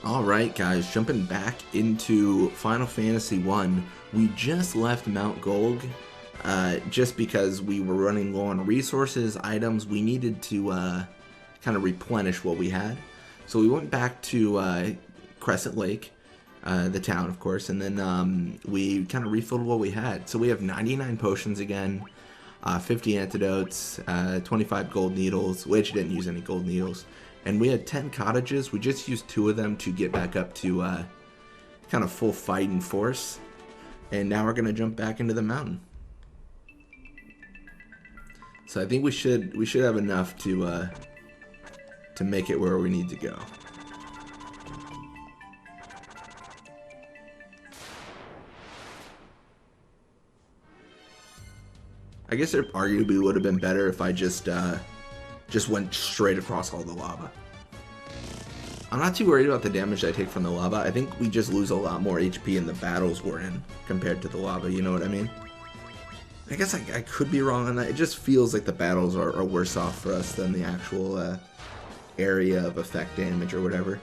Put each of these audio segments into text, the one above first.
Alright guys, jumping back into Final Fantasy 1. We just left Mount Gulg, just because we were running low on resources, items. We needed to kind of replenish what we had. So we went back to Crescent Lake, the town of course, and then we kind of refilled what we had. So we have 99 potions again, 50 antidotes, 25 gold needles. We actually didn't use any gold needles. And we had 10 cottages. We just used 2 of them to get back up to kind of full fighting force. And now we're going to jump back into the mountain. So I think we should have enough to make it where we need to go. I guess it arguably would have been better if I just went straight across all the lava. I'm not too worried about the damage I take from the lava. I think we just lose a lot more HP in the battles we're in compared to the lava, you know what I mean? I guess I could be wrong on that. It just feels like the battles are worse off for us than the actual area of effect damage or whatever.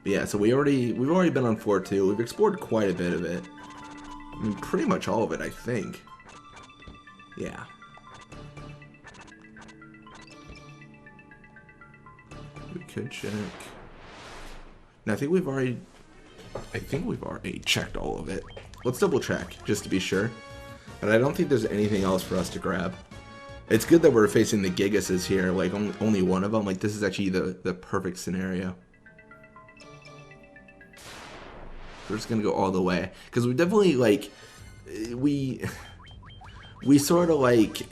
But yeah, so we've already been on floor 2. We've explored quite a bit of it. I mean, pretty much all of it, I think. Yeah. We could check. Now, I think we've already checked all of it. Let's double check, just to be sure. But I don't think there's anything else for us to grab. It's good that we're facing the Gigases here, like only one of them. Like, this is actually the perfect scenario. We're just gonna go all the way. Because we definitely, like, we sort of, like,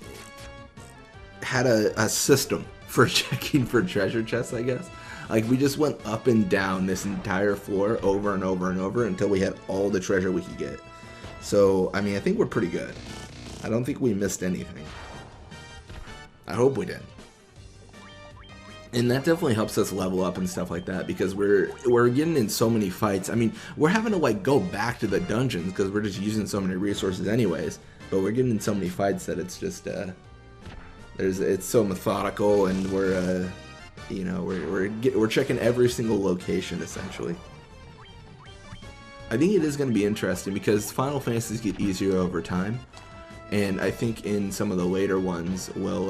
had a system for checking for treasure chests, I guess. Like, we just went up and down this entire floor over and over and over until we had all the treasure we could get. So, I mean, I think we're pretty good. I don't think we missed anything. I hope we did. And that definitely helps us level up and stuff like that, because we're getting in so many fights. I mean, we're having to, like, go back to the dungeons because we're just using so many resources anyways. But we're getting in so many fights that it's just it's so methodical, and we're you know, we're checking every single location essentially. I think it is going to be interesting because Final Fantasies get easier over time, and I think in some of the later ones we'll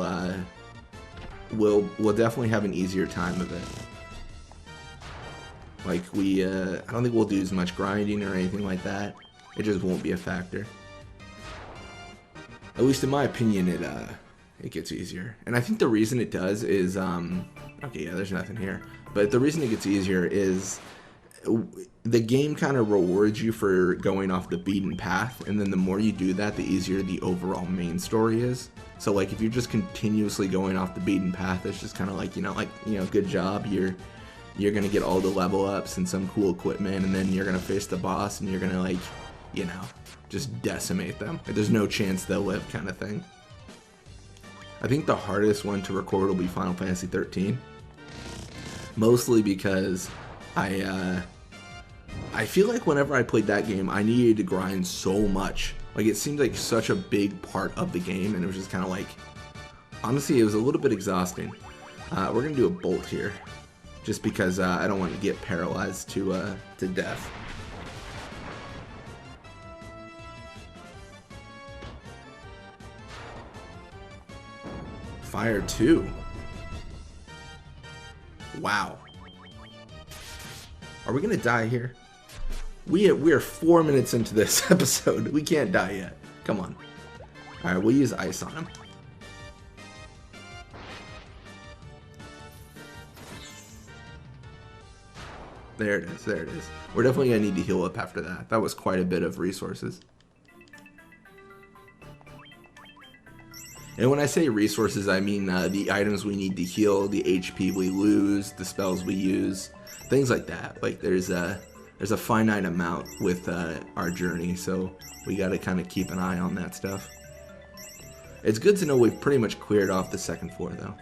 definitely have an easier time of it. Like, I don't think we'll do as much grinding or anything like that. It just won't be a factor. At least in my opinion, it gets easier. And I think the reason it does is, okay, yeah, there's nothing here. But the reason it gets easier is the game kind of rewards you for going off the beaten path, and then the more you do that, the easier the overall main story is. So, like, if you're just continuously going off the beaten path, it's just kind of like, good job, you're gonna get all the level ups and some cool equipment, and then you're gonna face the boss, and you're gonna, like, just decimate them. Like, there's no chance they'll live, kind of thing. I think the hardest one to record will be Final Fantasy 13. Mostly because I feel like whenever I played that game, I needed to grind so much. Like, it seemed like such a big part of the game, and it was just kind of like, honestly, it was a little bit exhausting. We're gonna do a bolt here, just because I don't want to get paralyzed to death. Fire 2. Wow. Are we gonna die here? We are 4 minutes into this episode. We can't die yet. Come on. Alright, we'll use ice on him. There it is, there it is. We're definitely gonna need to heal up after that. That was quite a bit of resources. And when I say resources, I mean the items we need to heal, the HP we lose, the spells we use, things like that. Like, there's a finite amount with our journey, so we gotta kind of keep an eye on that stuff. It's good to know we've pretty much cleared off the second floor, though.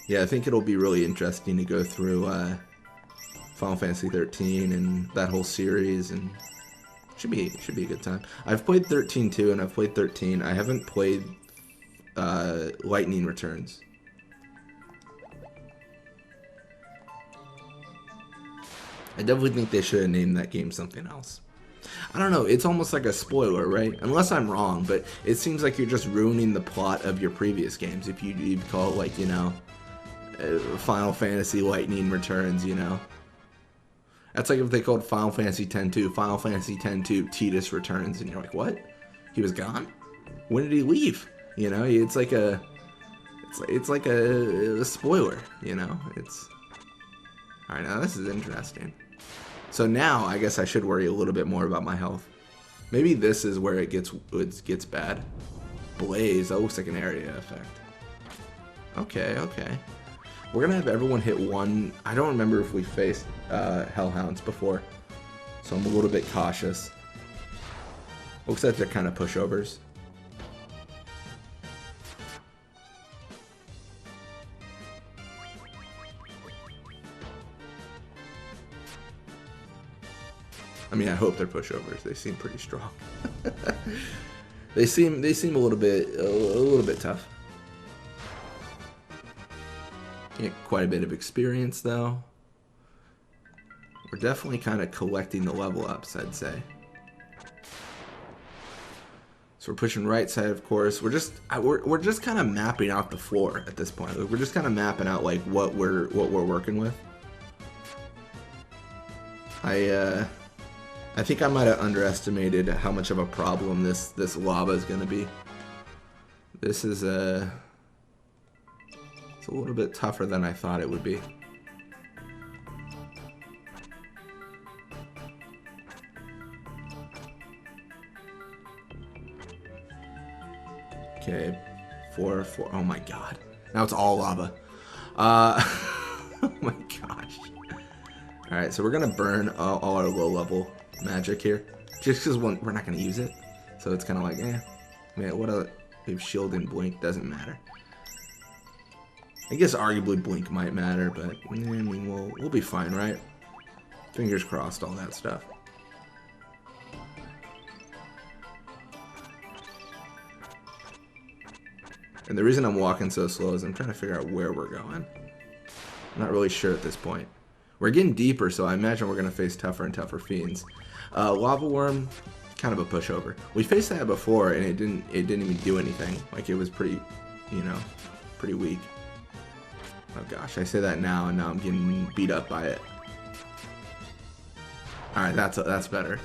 Yeah, I think it'll be really interesting to go through Final Fantasy 13 and that whole series, and should be a good time. I've played 13 too, and I've played 13. I haven't played lightning returns. I definitely think they should have named that game something else. I don't know, it's almost like a spoiler, right? Unless I'm wrong, but it seems like you're just ruining the plot of your previous games if you call it, like, you know, Final Fantasy Lightning Returns, you know? That's like if they called Final Fantasy X-2, Final Fantasy X-2 Tidus Returns, and you're like, what? He was gone? When did he leave? You know, it's like a spoiler, you know? It's alright, now this is interesting. So now I guess I should worry a little bit more about my health. Maybe this is where it gets bad. Blaze, that looks like an area effect. Okay, okay. We're gonna have everyone hit one. I don't remember if we faced Hellhounds before, so I'm a little bit cautious. Looks like they're kind of pushovers. I mean, I hope they're pushovers. They seem pretty strong. They seem a little bit tough. Get quite a bit of experience though. We're definitely kind of collecting the level ups, I'd say. So we're pushing right side, of course. We're just kind of mapping out the floor at this point. We're just kind of mapping out like what we're working with. I think I might have underestimated how much of a problem this lava is going to be. This is it's a little bit tougher than I thought it would be. Okay, 4. Oh my god! Now it's all lava. Oh my gosh! All right, so we're gonna burn all our low level magic here, just because we're not gonna use it. So it's kind of like, man, what if shield and blink doesn't matter. I guess arguably blink might matter, but I mean we'll be fine, right? Fingers crossed, all that stuff. And the reason I'm walking so slow is I'm trying to figure out where we're going. I'm not really sure at this point. We're getting deeper, so I imagine we're gonna face tougher and tougher fiends. Lava worm, kind of a pushover. We faced that before, and it didn't even do anything. Like it was pretty, you know, pretty weak. Oh gosh, I say that now, and now I'm getting beat up by it. All right, that's better.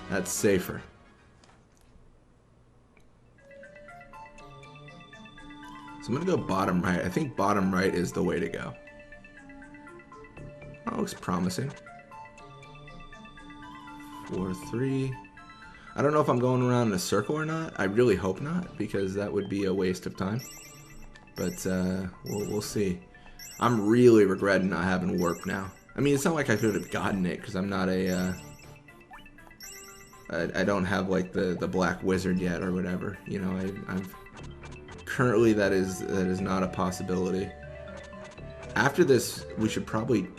That's safer. So I'm gonna go bottom right. I think bottom right is the way to go. That looks promising. 4, 3. I don't know if I'm going around in a circle or not. I really hope not, because that would be a waste of time. But we'll see. I'm really regretting not having warp now. I mean, it's not like I could have gotten it, because I'm not a... I don't have like the black wizard yet or whatever. You know, I've currently that is not a possibility. After this, we should probably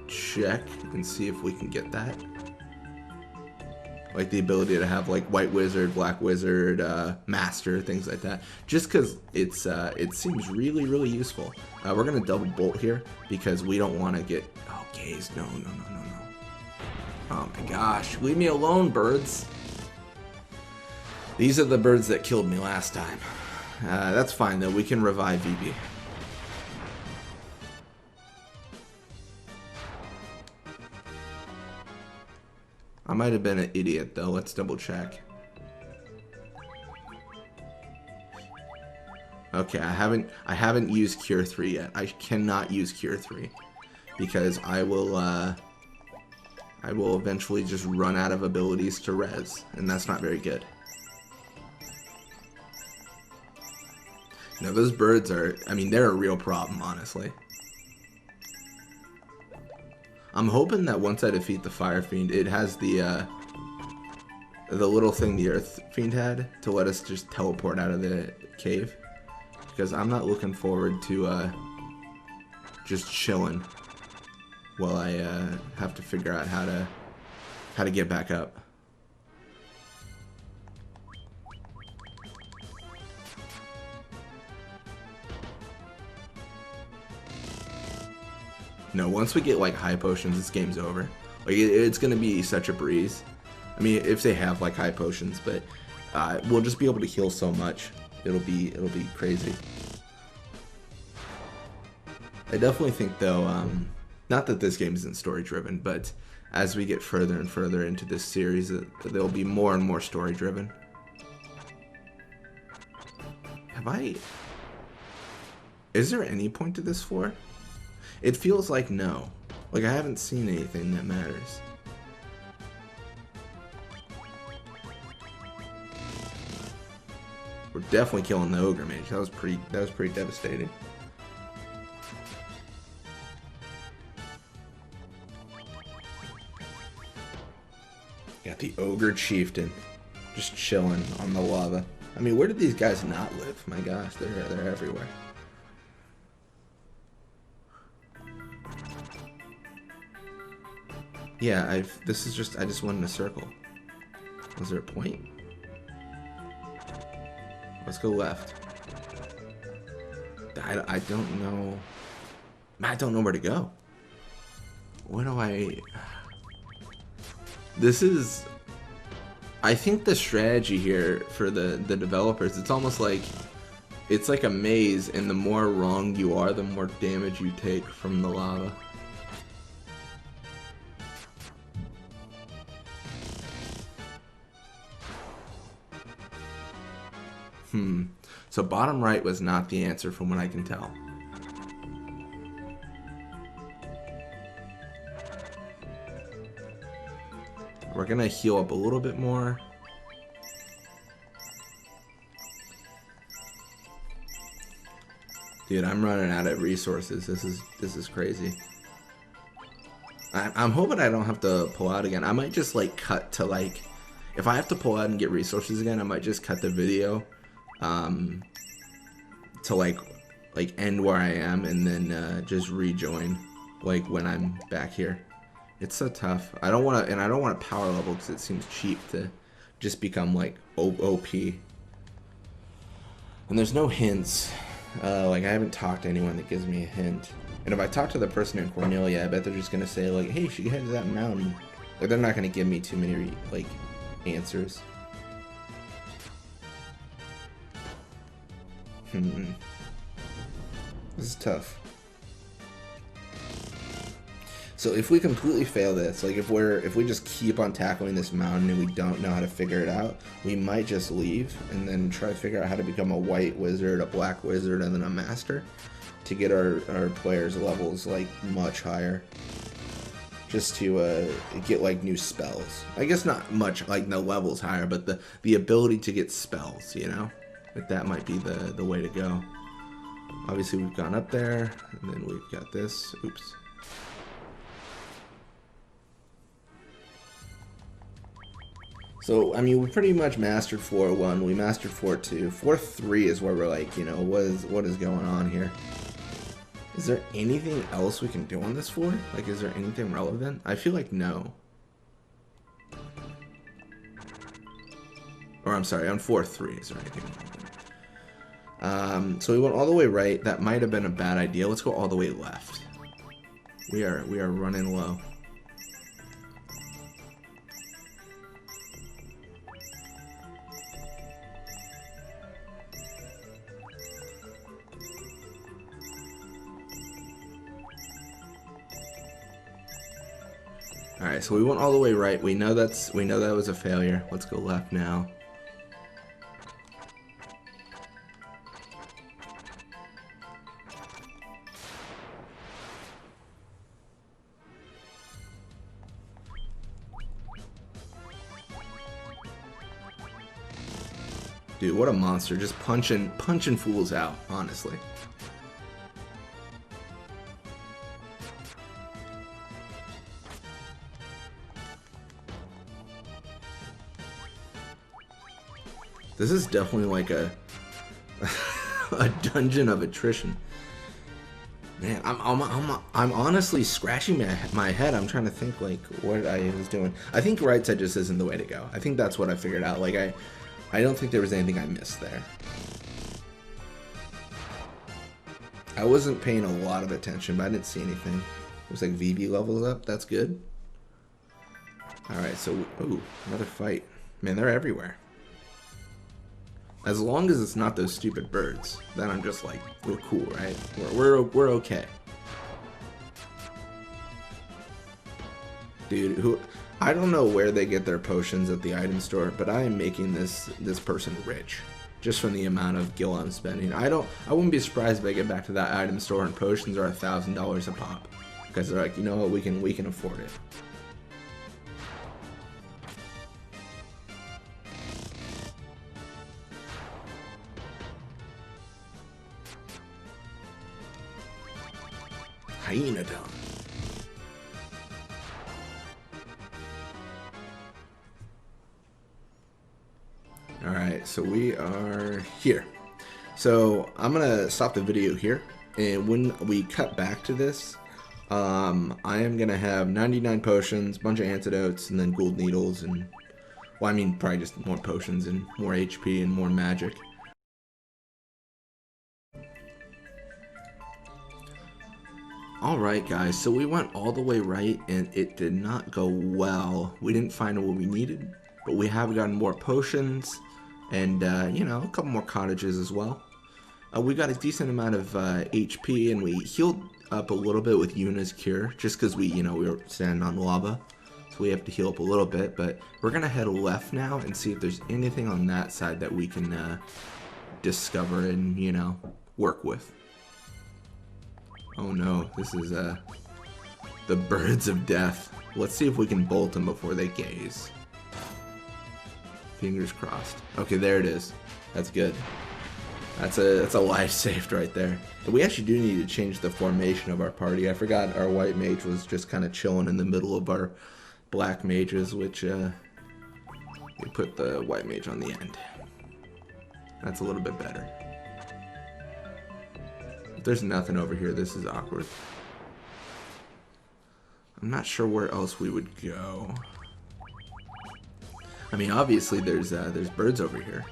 check and see if we can get that. Like the ability to have like white wizard, black wizard, master, things like that. Just because it seems really useful. We're gonna double bolt here because we don't want to get. Oh, gaze! No. Oh my gosh! Leave me alone, birds. These are the birds that killed me last time. That's fine though. We can revive VB. I might have been an idiot though. Let's double check. Okay, I haven't used Cure 3 yet. I cannot use Cure 3 because I will eventually just run out of abilities to res, and that's not very good. Now those birds are, I mean, they're a real problem, honestly. I'm hoping that once I defeat the Fire Fiend, it has the little thing the Earth Fiend had to let us just teleport out of the cave. Because I'm not looking forward to just chilling while I have to figure out how to get back up. No, once we get like high potions, this game's over. Like it's gonna be such a breeze. I mean, if they have like high potions, but we'll just be able to heal so much. It'll be crazy. I definitely think though, not that this game isn't story driven, but as we get further and further into this series, there'll be more and more story driven. Is there any point to this floor? It feels like no. Like I haven't seen anything that matters. We're definitely killing the ogre mage. That was pretty devastating. Got the ogre chieftain just chilling on the lava. I mean, where did these guys not live? My gosh, they're everywhere. Yeah, I just went in a circle. Was there a point? Let's go left. I don't know. I don't know where to go. What do I... This is... I think the strategy here for the developers, it's almost like... It's like a maze, and the more wrong you are, the more damage you take from the lava. So bottom right was not the answer from what I can tell. We're gonna heal up a little bit more. Dude, I'm running out of resources. This is crazy. I'm hoping I don't have to pull out again. I might just like cut to like, if I have to pull out and get resources again, I might just cut the video to like end where I am and then just rejoin like when I'm back here. It's so tough. I don't want to power level because it seems cheap to just become like OP. And there's no hints. Like I haven't talked to anyone that gives me a hint. And if I talk to the person in Cornelia, I bet they're just gonna say like, "Hey, you should head to that mountain." Like they're not gonna give me too many like answers. This is tough. So if we completely fail this, like if we just keep on tackling this mountain and we don't know how to figure it out, we might just leave and then try to figure out how to become a white wizard, a black wizard, and then a master to get our players' levels like much higher. Just to get like new spells. I guess not much like no levels higher, but the ability to get spells, you know? Like that might be the way to go. Obviously we've gone up there, and then we've got this. Oops. So, I mean, we pretty much mastered floor 1, we mastered floor 2. Floor 3 is where we're like, you know, what is going on here? Is there anything else we can do on this floor? Like, is there anything relevant? I feel like no. Or, I'm sorry, on floor 3, is there anything relevant? So we went all the way right. That might have been a bad idea. Let's go all the way left. We are running low. Alright, so we went all the way right. We know that was a failure. Let's go left now. Dude, what a monster. Just punching fools out, honestly. This is definitely like a dungeon of attrition. Man, I'm honestly scratching my head. I'm trying to think like what I was doing. I think right side just isn't the way to go. I think that's what I figured out. Like I don't think there was anything I missed there. I wasn't paying a lot of attention, but I didn't see anything. Looks like Vivi levels up. That's good. Alright, so... Ooh, another fight. Man, they're everywhere. As long as it's not those stupid birds, then I'm just like, we're cool, right? We're okay. Dude, I don't know where they get their potions at the item store, but I am making this person rich. Just from the amount of gil I'm spending. I wouldn't be surprised if I get back to that item store and potions are $1,000 a pop. Because they're like, you know what, we can afford it. Hyena down. Alright, so we are here. So I'm gonna stop the video here, and when we cut back to this, I am gonna have 99 potions, bunch of antidotes, and then gold needles, and well, I mean probably just more potions and more HP and more magic. Alright guys, so we went all the way right and it did not go well. We didn't find what we needed, but we have gotten more potions and, you know, a couple more cottages as well. We got a decent amount of HP and we healed up a little bit with Yuna's cure, just because we were standing on lava. So we have to heal up a little bit, but we're going to head left now and see if there's anything on that side that we can discover and, you know, work with. Oh no, this is the birds of death. Let's see if we can bolt them before they gaze. Fingers crossed. Okay, there it is. That's good. That's a life saved right there. And we actually do need to change the formation of our party. I forgot our white mage was just kind of chilling in the middle of our black mages, which we put the white mage on the end. That's a little bit better. There's nothing over here. This is awkward. I'm not sure where else we would go. I mean, obviously there's birds over here.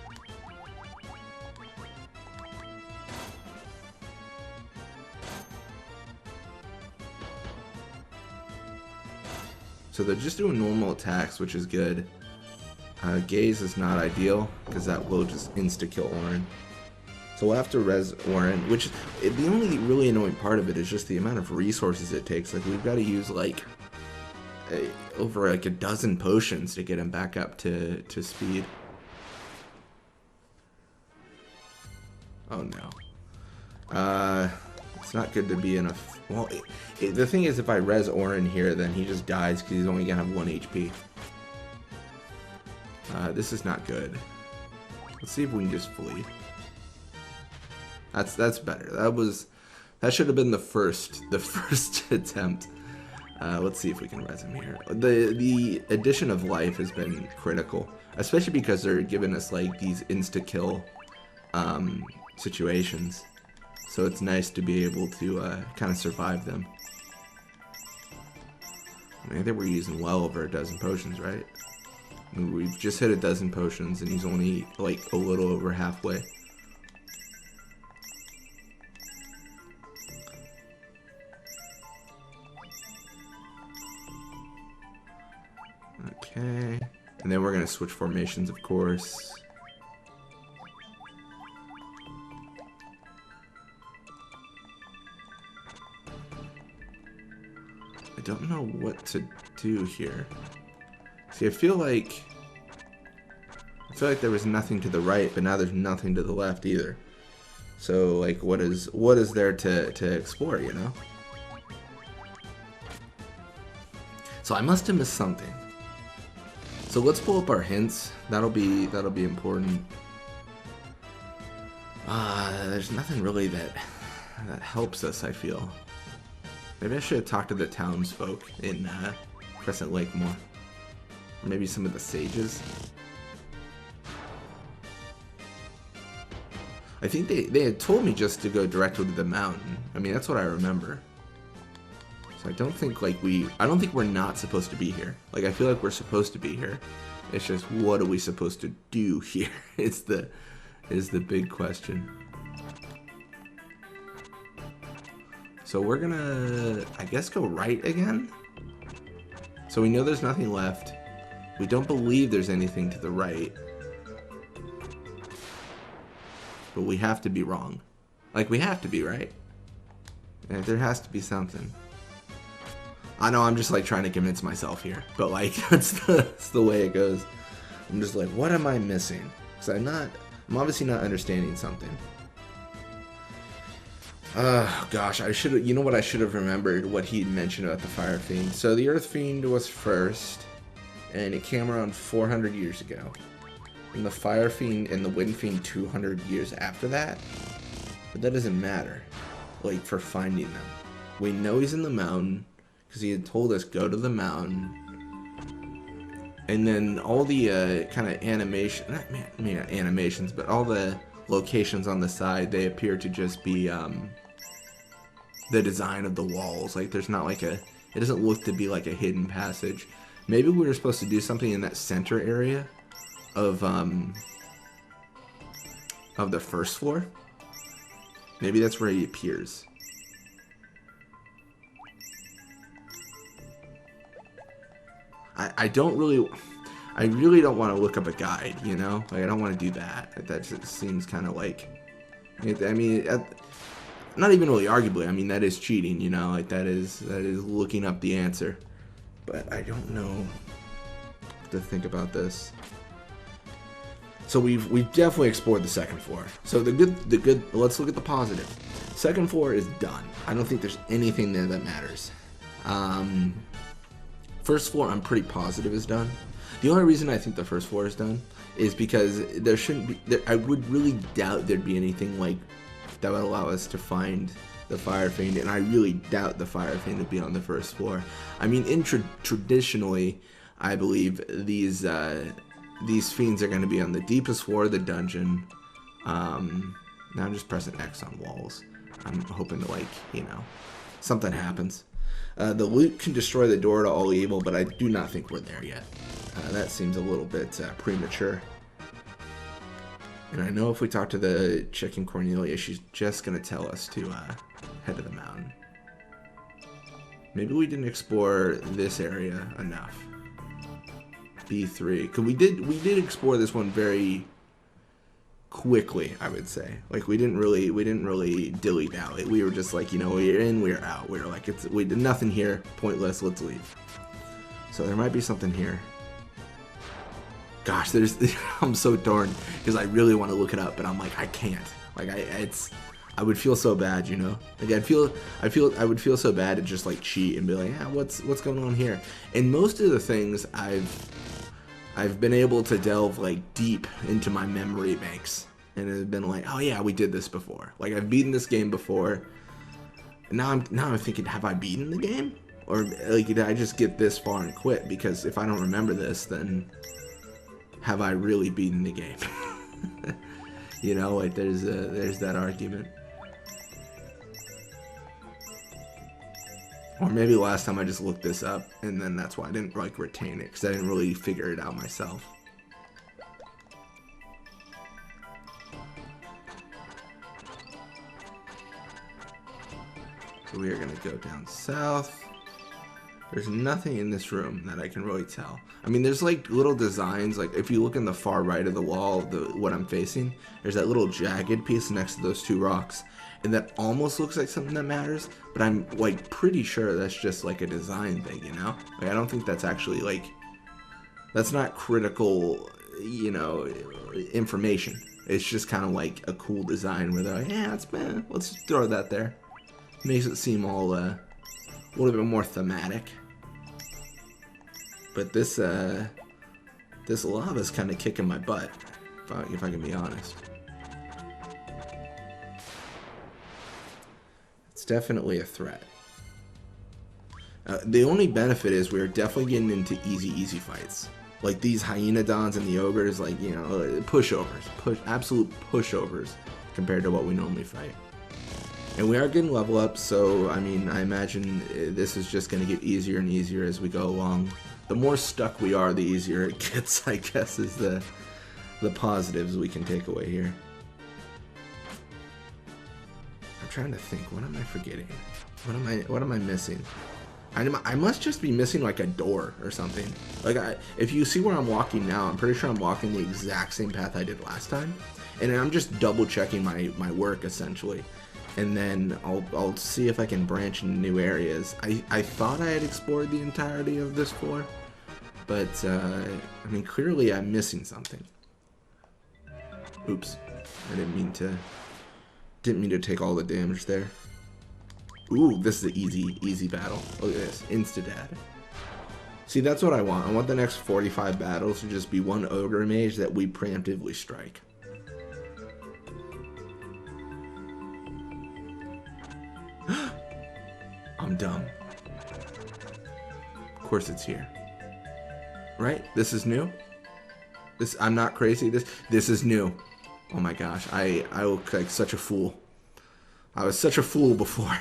So they're just doing normal attacks, which is good. Gaze is not ideal because that will just insta-kill Orin. So we'll have to res Orin, which the only really annoying part of it is just the amount of resources it takes. Like we've got to use like over like a dozen potions to get him back up to speed. Oh no. It's not good to be in a... Well, the thing is, if I res Orin here, then he just dies because he's only gonna have 1 HP. This is not good. Let's see if we can just flee. That's better. That should have been the first attempt. Let's see if we can res him here. The addition of life has been critical, especially because they're giving us like these insta kill situations. So it's nice to be able to kind of survive them. I mean, I think we're using well over a dozen potions, right? I mean, we've just hit a dozen potions and he's only like a little over halfway. Okay, and then we're going to switch formations, of course. I don't know what to do here. See, I feel like there was nothing to the right, but now there's nothing to the left either. So, like, what is there to explore, you know? So I must have missed something. So let's pull up our hints. That'll be important. There's nothing really that helps us, I feel. Maybe I should have talked to the townsfolk in Crescent Lake more. Or maybe some of the sages. I think they had told me just to go directly to the mountain. I mean, that's what I remember. So I don't think we're not supposed to be here. Like, I feel like we're supposed to be here. It's just, what are we supposed to do here? is the big question. So we're gonna, I guess, go right again. So we know there's nothing left. We don't believe there's anything to the right. But we have to be wrong. Like, we have to be right. And there has to be something. I know I'm just like trying to convince myself here. But like, that's the way it goes. I'm just like, what am I missing? Because I'm obviously not understanding something. Gosh, you know what I should have remembered, what he mentioned about the Fire Fiend. So the Earth Fiend was first, and it came around 400 years ago. And the Fire Fiend and the Wind Fiend 200 years after that. But that doesn't matter, like, for finding them. We know he's in the mountain, because he had told us, go to the mountain. And then all the kind of animation, not animations, but all the locations on the side, they appear to just be the design of the walls. Like, there's not like it doesn't look to be like a hidden passage. Maybe we were supposed to do something in that center area of the first floor. Maybe that's where he appears. I really don't want to look up a guide, you know? Like, I don't want to do that. That just seems kind of like, I mean, not even really arguably. I mean, that is cheating, you know? Like, that is looking up the answer. But I don't know what to think about this. So we've definitely explored the second floor. So the good. Let's look at the positive. Second floor is done. I don't think there's anything there that matters. First floor, I'm pretty positive is done. The only reason I think the first floor is done is because there shouldn't be. I would really doubt there'd be anything like that would allow us to find the Fire Fiend, and I really doubt the Fire Fiend would be on the first floor. I mean, traditionally, I believe these fiends are going to be on the deepest floor of the dungeon. Now I'm just pressing X on walls. I'm hoping to, like, you know, something happens. The loot can destroy the door to all evil, but I do not think we're there yet. That seems a little bit premature. And I know if we talk to the chicken Cornelia, she's just going to tell us to head to the mountain. Maybe we didn't explore this area enough. B3. Because we did explore this one very quickly, I would say. Like, we didn't really dilly-dally. We were just like, you know, we're in, we're out. We were like, we did nothing here, pointless, let's leave. So there might be something here. Gosh, I'm so torn because I really want to look it up, but I'm like, I can't. Like, I would feel so bad, you know. Like, I would feel so bad to just like cheat and be like, yeah, what's going on here? And most of the things I've been able to delve like deep into my memory banks, and have been like, oh yeah, we did this before. Like, I've beaten this game before. And now I'm thinking, have I beaten the game, or like did I just get this far and quit? Because if I don't remember this, then have I really beaten the game? You know, like there's that argument. Or maybe last time I just looked this up, and then that's why I didn't like retain it, because I didn't really figure it out myself. So we are going to go down south. There's nothing in this room that I can really tell. I mean, there's like little designs. Like, if you look in the far right of the wall, what I'm facing, there's that little jagged piece next to those two rocks. And that almost looks like something that matters, but I'm like pretty sure that's just like a design thing, you know? Like, I don't think that's actually like, that's not critical, you know, information. It's just kind of like a cool design where they're like, yeah, let's just throw that there. Makes it seem all a little bit more thematic. But this lava's kind of kicking my butt, if I can be honest. It's definitely a threat. The only benefit is we're definitely getting into easy fights. Like these Hyenodons and the Ogres, like, you know, pushovers. Absolute pushovers compared to what we normally fight. And we are getting level up, so, I mean, I imagine this is just going to get easier and easier as we go along. The more stuck we are, the easier it gets, I guess, is the positives we can take away here. trying to think. What am I forgetting? What am I missing? I must just be missing like a door or something. Like if you see where I'm walking now, I'm pretty sure I'm walking the exact same path I did last time, and I'm just double checking my work essentially, and then I'll see if I can branch into new areas. I thought I had explored the entirety of this floor, but I mean clearly I'm missing something. Oops, I didn't mean to take all the damage there. Ooh, this is an easy battle. Look at this, insta-dad. See, that's what I want. I want the next 45 battles to just be one ogre mage that we preemptively strike. I'm dumb. Of course it's here. Right? This is new? I'm not crazy. This is new. Oh my gosh, I look like such a fool. I was such a fool before.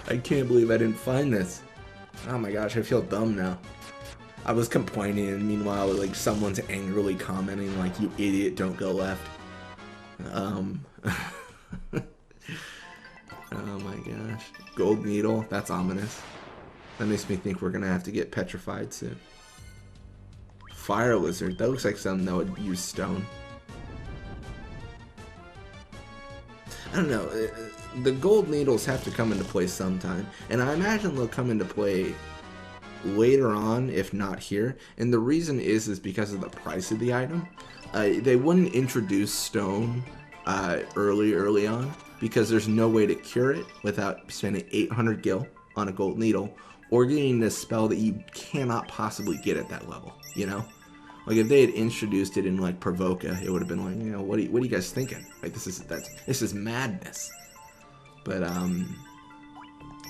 I can't believe I didn't find this. Oh my gosh, I feel dumb now. I was complaining, and meanwhile, like, someone's angrily commenting, like, you idiot, don't go left. Oh my gosh. Gold needle, that's ominous. That makes me think we're gonna have to get petrified soon. Fire lizard, that looks like something that would use stone. I don't know, the gold needles have to come into play sometime, and I imagine they'll come into play later on, if not here, and the reason is because of the price of the item. They wouldn't introduce stone early on, because there's no way to cure it without spending 800 gil on a gold needle, or getting this spell that you cannot possibly get at that level, you know? Like, if they had introduced it in, like, Provoca, it would have been like, you know, what are you guys thinking? Like, this is madness. But,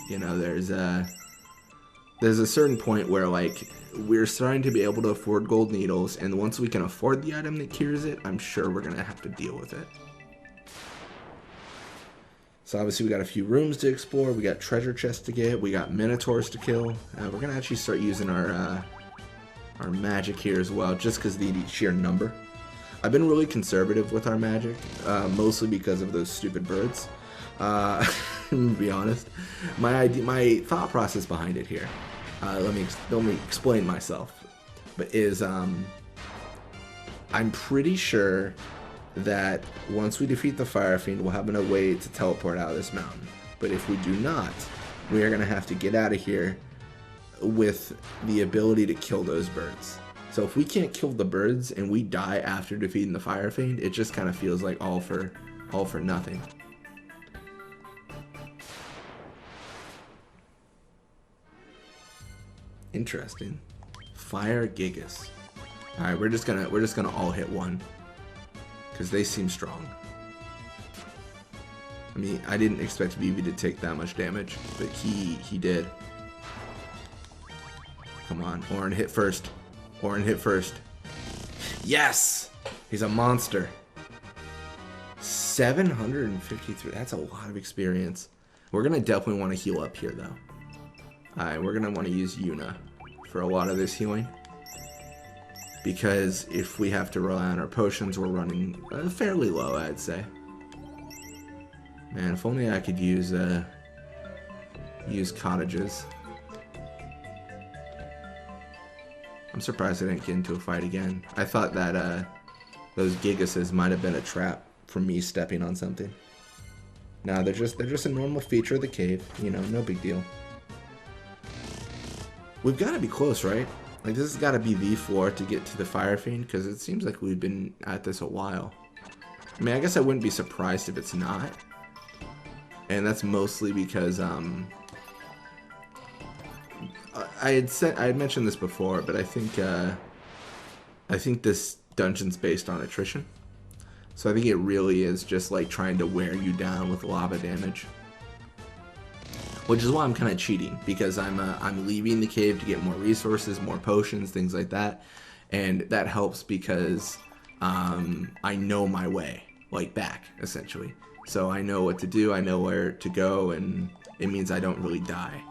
you know, there's a certain point where, like, we're starting to be able to afford gold needles, and once we can afford the item that cures it, I'm sure we're going to have to deal with it. So, obviously, we got a few rooms to explore, we got treasure chests to get, we got minotaurs to kill. We're going to actually start using our magic here as well, just because of the sheer number. I've been really conservative with our magic, mostly because of those stupid birds. To be honest, my thought process behind it here, let me explain myself, but is I'm pretty sure that once we defeat the Fire Fiend, we'll have a way to teleport out of this mountain. But if we do not, we are gonna have to get out of here with the ability to kill those birds. So if we can't kill the birds and we die after defeating the Fire Fiend, it just kind of feels like all for nothing. Interesting. Fire Gigas. All right, we're just gonna all hit one because they seem strong. I mean, I didn't expect BB to take that much damage, but he did. Come on, Orin, hit first. Orin, hit first. Yes! He's a monster. 753. That's a lot of experience. We're going to definitely want to heal up here, though. Alright, we're going to want to use Yuna for a lot of this healing. Because if we have to rely on our potions, we're running fairly low, I'd say. Man, if only I could use cottages. I'm surprised I didn't get into a fight again. I thought that those Gigases might have been a trap for me stepping on something. No, they're just a normal feature of the cave. You know, no big deal. We've got to be close, right? Like, this has got to be the floor to get to the Fire Fiend, because it seems like we've been at this a while. I mean, I guess I wouldn't be surprised if it's not. And that's mostly because, I had mentioned this before, but I think this dungeon's based on attrition. So I think it really is just like trying to wear you down with lava damage. Which is why I'm kind of cheating, because I'm leaving the cave to get more resources, more potions, things like that. And that helps because I know my way, like, back, essentially. So I know what to do, I know where to go, and it means I don't really die.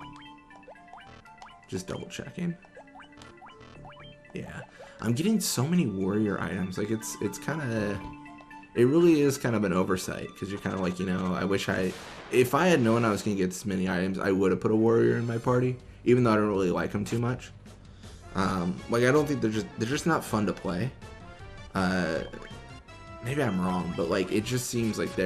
Just double checking. Yeah, I'm getting so many warrior items. Like, it's kind of It really is kind of an oversight, because you're kind of like, you know, if I had known I was going to get this many items, I would have put a warrior in my party, even though I don't really like them too much. Like, I don't think they're just not fun to play. Maybe I'm wrong, but like, it just seems like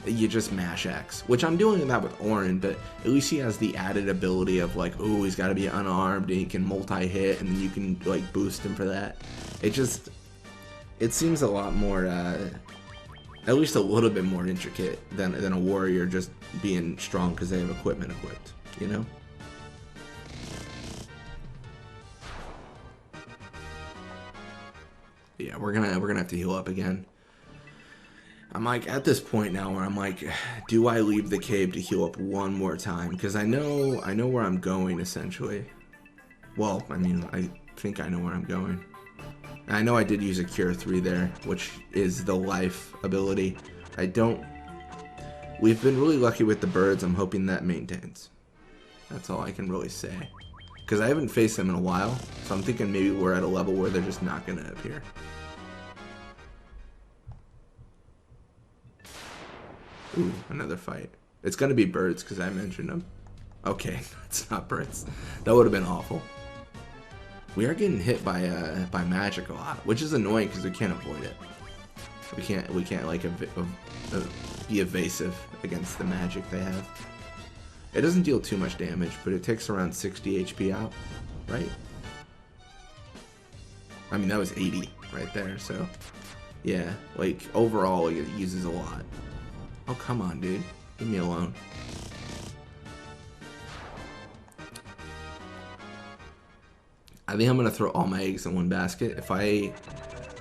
you just mash X, which I'm doing that with Orin, but at least he has the added ability of like, oh, he's got to be unarmed and he can multi-hit, and then you can like boost him for that. It seems a lot more, at least a little bit more intricate than a warrior just being strong because they have equipment equipped, you know? Yeah, we're gonna have to heal up again. I'm like at this point now where I'm like, do I leave the cave to heal up one more time? Because I know where I'm going essentially. Well, I mean, I think I know where I'm going. And I know I did use a Cure 3 there, which is the life ability. We've been really lucky with the birds. I'm hoping that maintains. That's all I can really say. Because I haven't faced them in a while, so I'm thinking maybe we're at a level where they're just not gonna appear. Ooh, another fight. It's gonna be birds because I mentioned them. Okay, it's not birds. That would have been awful. We are getting hit by magic a lot, which is annoying because we can't avoid it. We can't like be evasive against the magic they have. It doesn't deal too much damage, but it takes around 60 HP out, right? I mean, that was 80 right there, so yeah, like overall it uses a lot. Oh, come on, dude. Leave me alone. I think I'm going to throw all my eggs in one basket. If I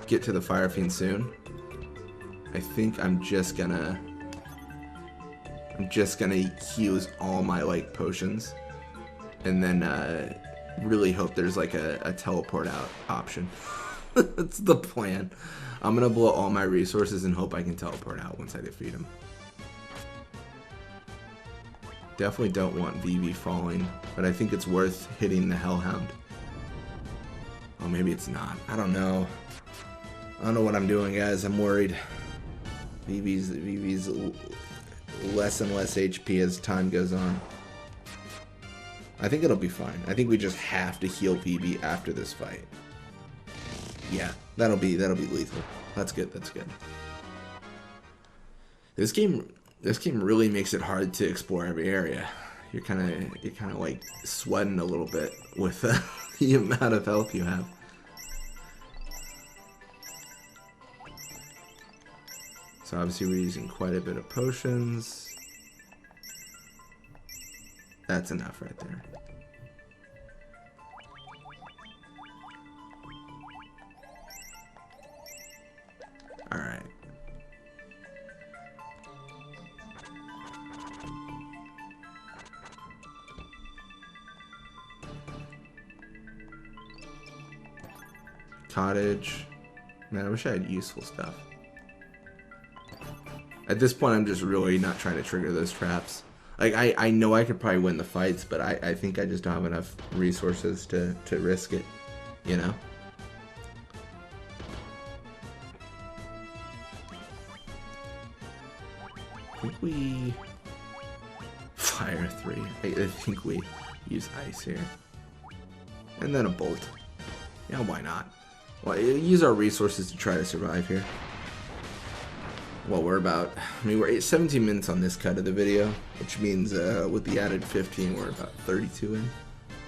get to the Fire Fiend soon, I think I'm just going to use all my, like, potions. And then really hope there's, like, a teleport out option. That's the plan. I'm going to blow all my resources and hope I can teleport out once I defeat him. Definitely don't want VV falling, but I think it's worth hitting the Hellhound. Oh, maybe it's not. I don't know. I don't know what I'm doing, guys. I'm worried. VV's less and less HP as time goes on. I think it'll be fine. I think we just have to heal VV after this fight. Yeah, that'll be lethal. That's good. That's good. This game really makes it hard to explore every area. You're kind of like sweating a little bit with the amount of health you have. So obviously we're using quite a bit of potions. That's enough right there. All right. Cottage. Man, I wish I had useful stuff. At this point, I'm just really not trying to trigger those traps. Like, I know I could probably win the fights, but I think I just don't have enough resources to risk it, you know? I think we... Fire 3. I think we use ice here. And then a bolt. Yeah, why not? Well, use our resources to try to survive here. Well, we're about, I mean, we're 17 minutes on this cut of the video, which means with the added 15, we're about 32 in.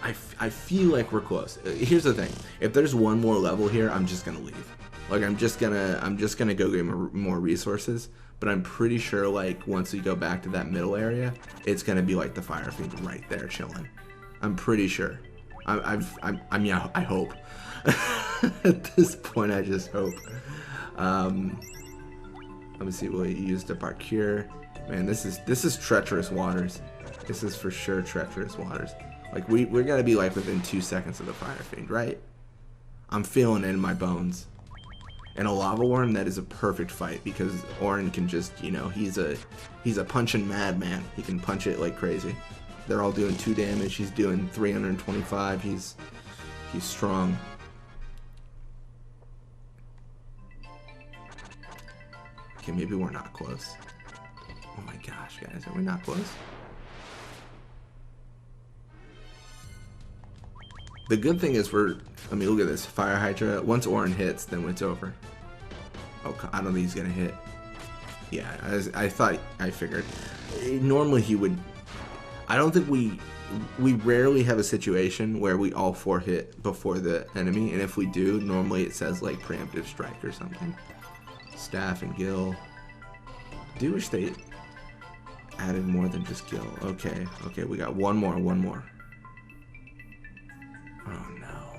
I feel like we're close. Here's the thing: if there's one more level here, I'm just gonna leave. Like, I'm just gonna go get more resources. But I'm pretty sure, like, once we go back to that middle area, it's gonna be like the Fire Fiend right there chilling. I'm pretty sure. Yeah, I hope. At this point, I just hope. Let me see what we used up our cure. Man, this is treacherous waters. This is for sure treacherous waters. Like, we're gonna be like within 2 seconds of the Fire Fiend, right? I'm feeling it in my bones. And a lava worm, that is a perfect fight because Orin can just, you know, he's a punching madman. He can punch it like crazy. They're all doing 2 damage. He's doing 325. He's strong. Okay, maybe we're not close. Oh my gosh, guys, are we not close? The good thing is I mean, look at this. Fire Hydra. Once Orin hits, then it's over. Oh, I don't think he's going to hit. Yeah, I figured. Normally he would... I don't think we rarely have a situation where we all 4 hit before the enemy, and if we do, normally it says like preemptive strike or something. Staff and Gil. I do wish they added more than just Gil. Okay, we got one more. Oh no.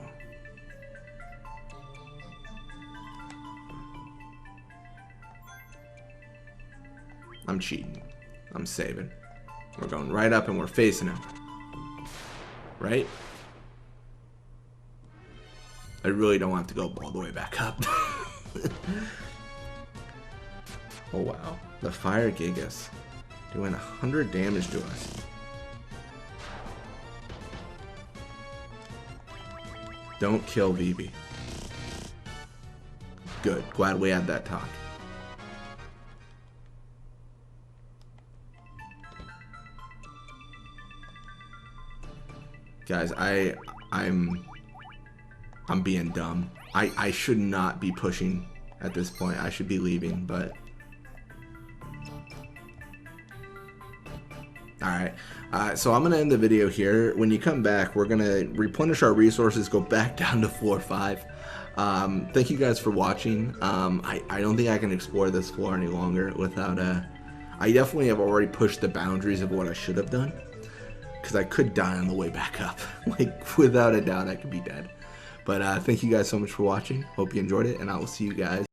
I'm cheating. I'm saving. We're going right up and we're facing him. Right? I really don't want to go all the way back up. Oh wow. The Fire Gigas doing 100 damage to us. Don't kill VB. Good. Glad we had that talk. Guys, I'm being dumb. I should not be pushing at this point. I should be leaving, but alright. So I'm gonna end the video here. When you come back, we're gonna replenish our resources, go back down to floor 5. Thank you guys for watching. I don't think I can explore this floor any longer without I definitely have already pushed the boundaries of what I should have done. Because I could die on the way back up. Like, without a doubt, I could be dead. But thank you guys so much for watching. Hope you enjoyed it, and I will see you guys